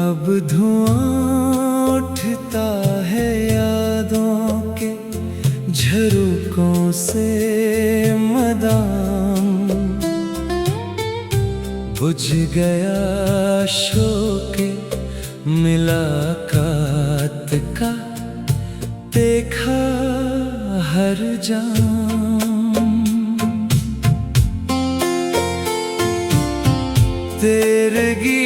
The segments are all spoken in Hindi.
अब धुआं उठता है यादों के झरोकों से मदाम, बुझ गया शोके मुलाकात का, देखा हर जाम। तेरगी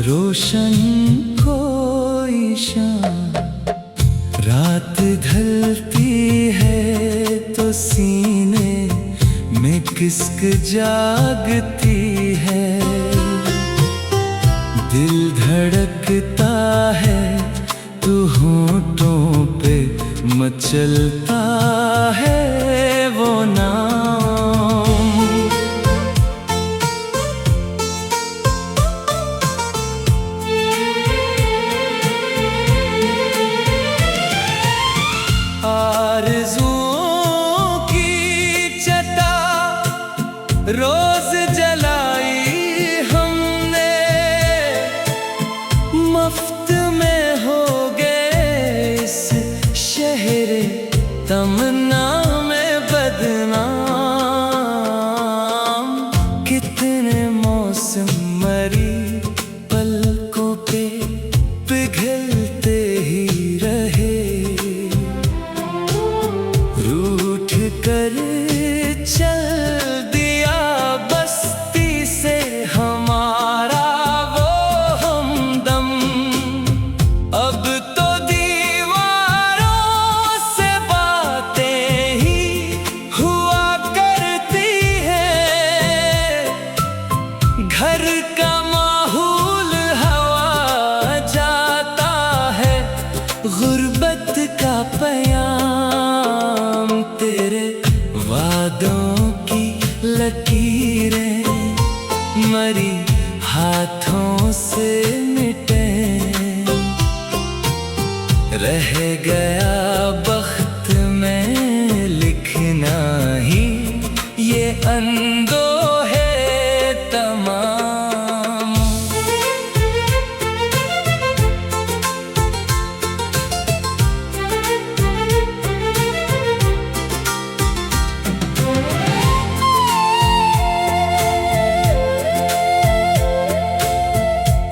रोशन कोई शाम, रात ढलती है तो सीने में किस्क जागती है, दिल धड़कता है तो होठों पे मचलता है वो नाम। रोज जलाई हमने, मफ्त में हो गए इस शहरे तमन्ना में बदनाम। कितने मौसम मरी पलकों पे पिघलते ही रहे, रूठ कर चल घर का माहौल हवा जाता है, गुर्बत का पैगाम। तेरे वादों की लकीरें मरी हाथों से मिटे, रह गया बख्त में लिखना ही ये अंदो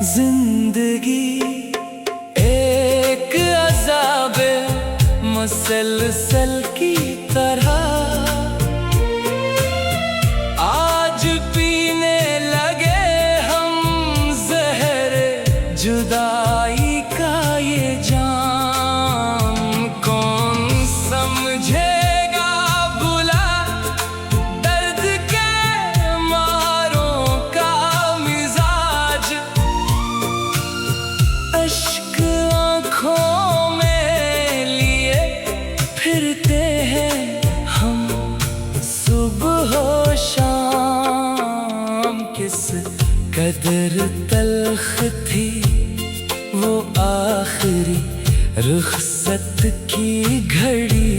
जिंदगी एक अज़ाबे मुसलसल की तरह, आज पीने लगे हम ज़हरे जुदाई का ये जाम। कौन समझेगा बुला दर्द के मारों का मिजाज, अश्क आँखों में लिए फिरते हैं हम सुबह शाम। किस कदर तल्ख थी वो आखिरी रुखसत की घड़ी,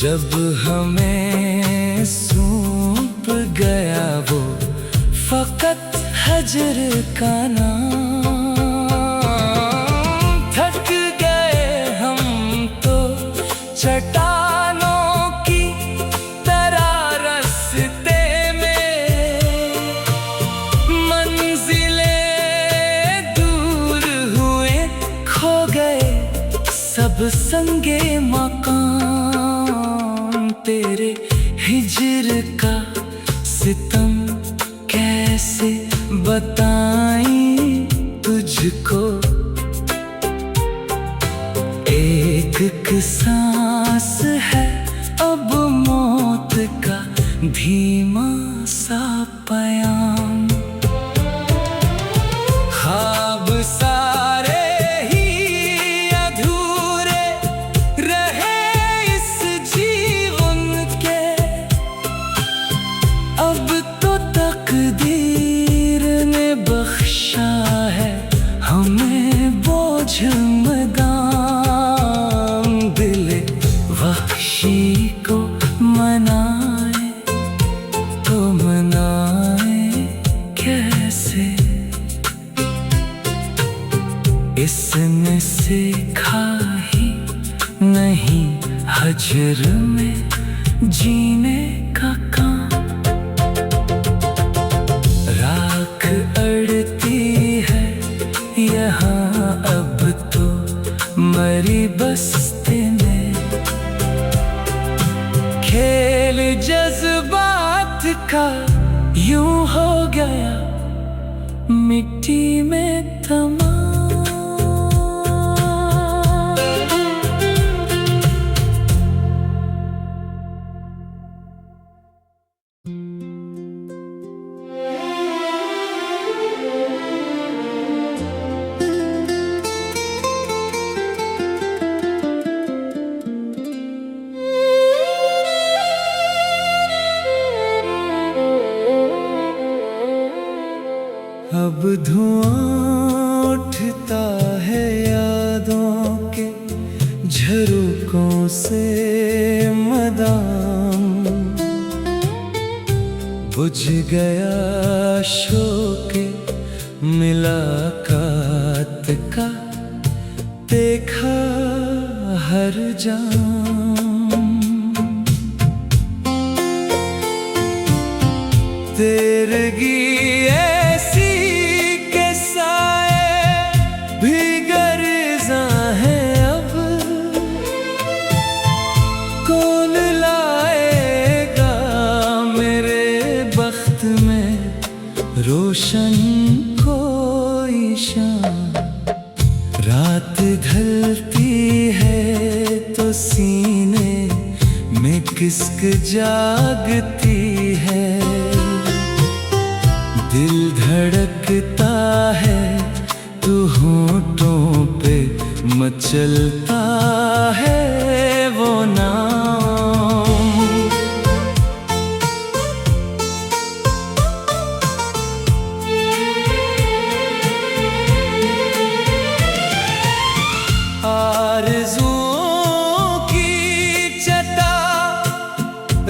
जब हमें सौंप गया वो फकत हजर का नाम। थक गए हम तो चट्टानों की तरह रास्ते में, मंजिलें दूर हुए खो गए सब संगे मकान। तेरे हिज्र का सितम कैसे बताएं तुझको, एक सांस है अब मौत का धीमा सा पयाम। ख्वाब सारे ही अधूरे रहे इस जीवन के, अब तो तकदीर ने बख्शा है हमें बोझ मदाम। दिल वहशी को मनाए तो मनाए कैसे, इसने सीखा ही नहीं हजर में जीने का काम। राख अड़ती है यहाँ अब तो मरी बस्ती में, खेल जज्बात का यूं हो गया मिट्टी में तमाम। अब धुआं उठता है यादों के झरोकों से मदाम। बुझ गया शोके मुलाकात का, देखा हर जाम। तेरगी रोशन कोई शाम। रात ढलती है तो सीने में किस्क जागती है, दिल धड़कता है तू होठों पे मचलता है वो नाम।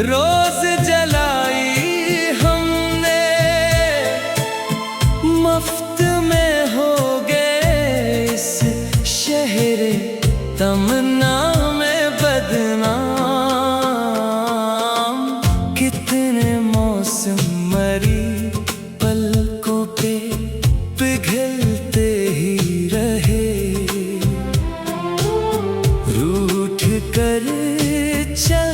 रोज जलाई हमने, मुफ्त में हो गए इस शहरे तमन्ना में बदनाम। कितने मौसम मरी पलकों पे पिघलते ही रहे, रूठ कर चल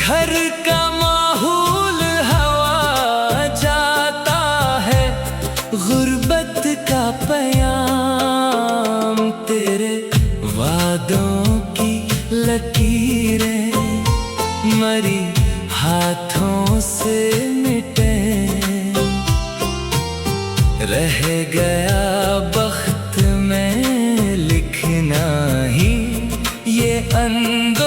घर का माहौल हवा जाता है, गुर्बत का पैगाम। तेरे वादों की लकीरें मरी हाथों से मिटे, रह गया बख्त में लिखना ही ये अंदो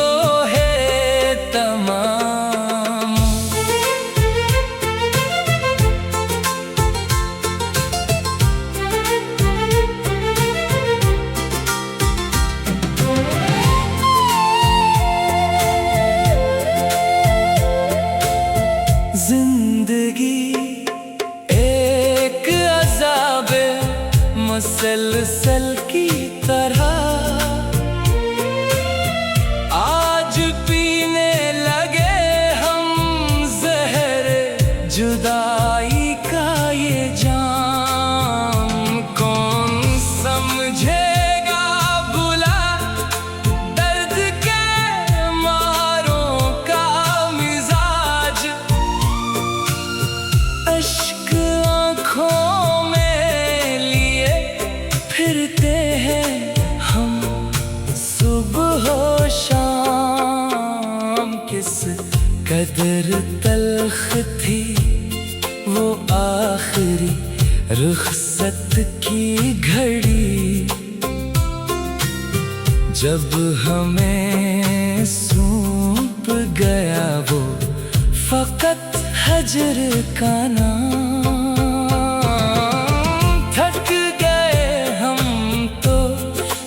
जिंदगी एक अज़ाबे मुसलसल की तरह, आज पीने लगे हम ज़हर जुदाई का ये जाम। कौन समझेगा बुला दर्द के मारों कदर तल्ख थी वो आखिरी रुखसत की घड़ी, जब हमें सौंप गया वो फकत हजर का नाम। थक गए हम तो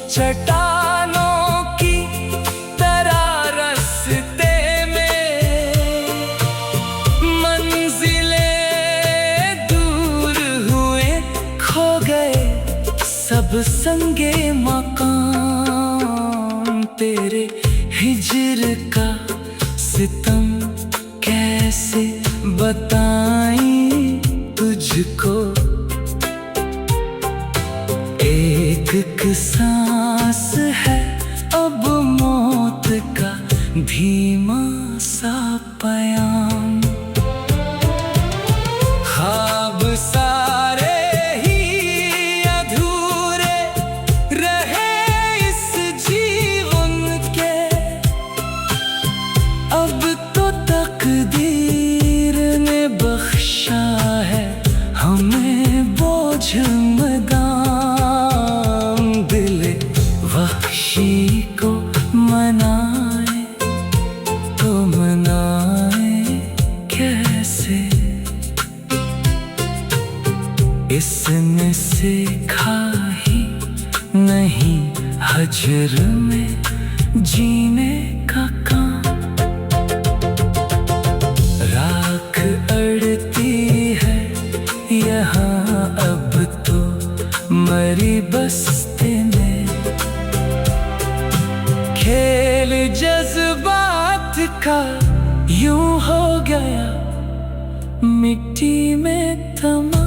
चट्टानों की तरह रास्ते में, मंजिलें दूर हुए खो गए सब संगे मकान। तेरे हिजर का सितम कैसे बताएं तुझको, एक सांस है अब मौत का धीमा सा पयाम। ख्वाब सारे ही अधूरे रहे इस जीवन के, अब तो तकदीर ने बख्शा है हमें बोझ मदाम। दिल वहशी को मनाए तो मनाए कैसे, इसने सीखा ही नहीं हजर में जीने का काम। राख अड़ती है यहाँ अब तो मरी बस्ती में, खेल जज्बात का यूं हो गया मिट्टी में तमाम।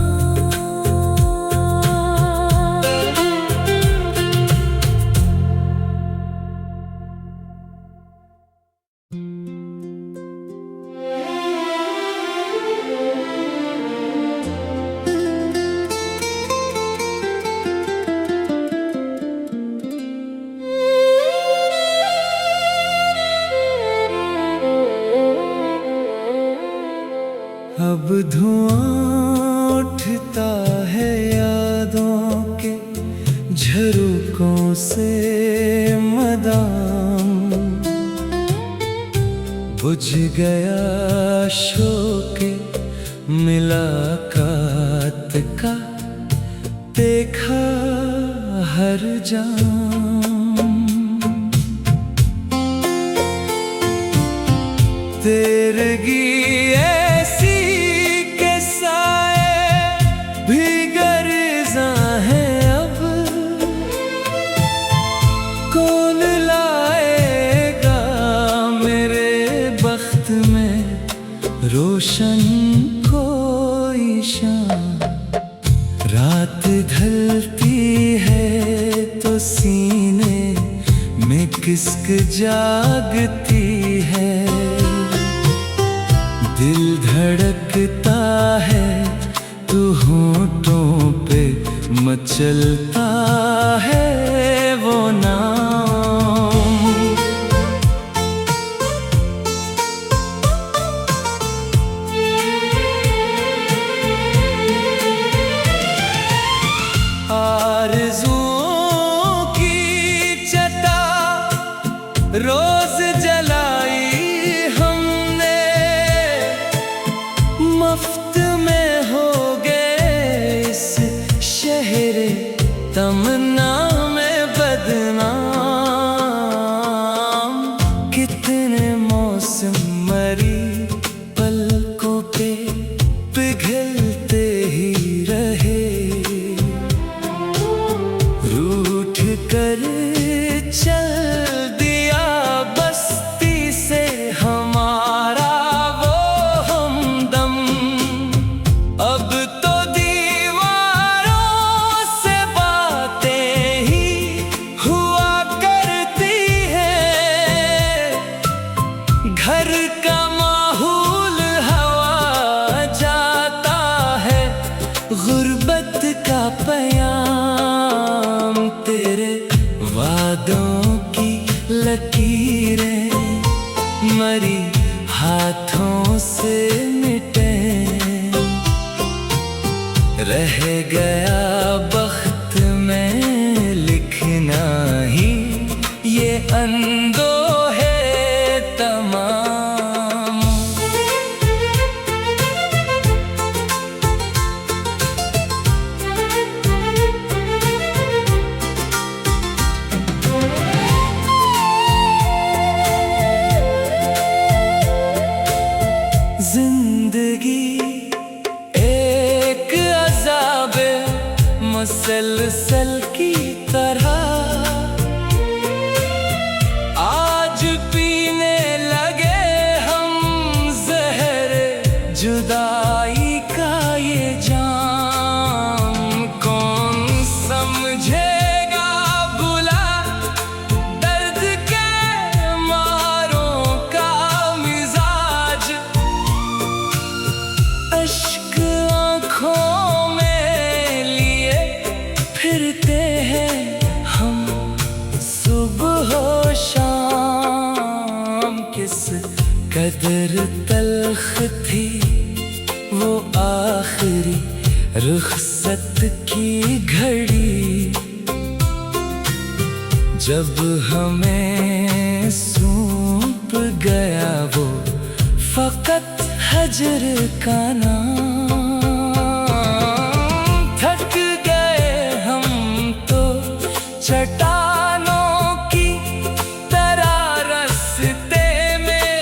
अब धुआं उठता है यादों के झरोकों से मदाम। बुझ गया शोके मुलाकात का, देखा हर जाम। तेरगी रोशन कोई शाम, रात ढलती है तो सीने में किस्क जागती है। दिल धड़कता है तो होठों पे मचलता है वो नाम। रोज जलाई हमने, मफ्त में हो गए इस शहरे तमन्ना में बदनाम। कितने मौसम मरी पलकों पे पिघलते ही रहे, रूठ कर चल घर का हाथों से मिटे, रह गया बख्त में लिखना ही ये अंदोहे तमाम। जिंदगी एक अज़ाबे मुसलसल की तरह, आज पीने लगे हम ज़हर जुदाई का ये जाम। कौन समझेगा बुला दर्द के मारों का मिजाज, अश्क आँखों में लिए फिरते हैं हम सुबह शाम। किस कदर तल्ख थी वो आखिरी रुखसत की घड़ी, जब हमें सौंप गया वो फकत हजर का नाम। थक गए हम तो चट्टानों की तरह रास्ते में,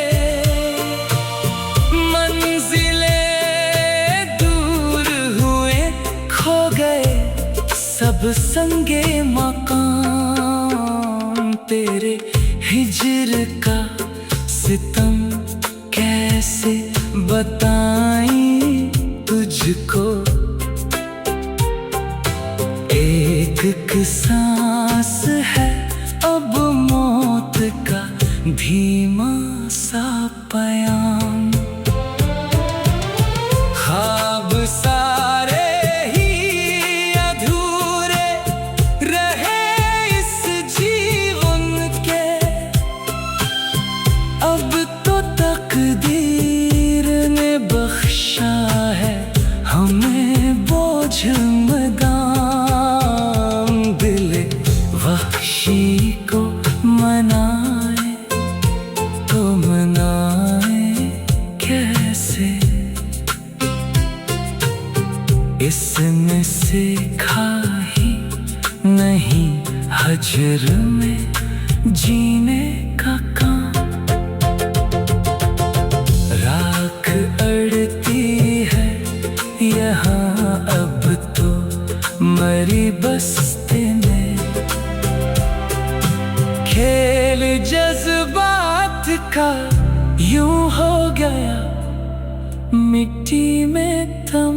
मंजिलें दूर हुए खो गए सब संगे मकान। तेरे हिज्र का सितम कैसे बताएं तुझको, एक सांस है अब मौत का धीमा सा पयाम। ख्वाब सारे ही अधूरे रहे इस जीवन के, अब तो तकदीर ने बख्शा है हमें बोझ मदाम। दिल वहशी को मनाए तो मनाए कैसे, इसने सीखा ही नहीं हजर में जीने का काम। राख अड़ती है यहाँ अब तो मरी बस्ती में, खेल जज्बात का यूं हो गया मिट्टी में तम।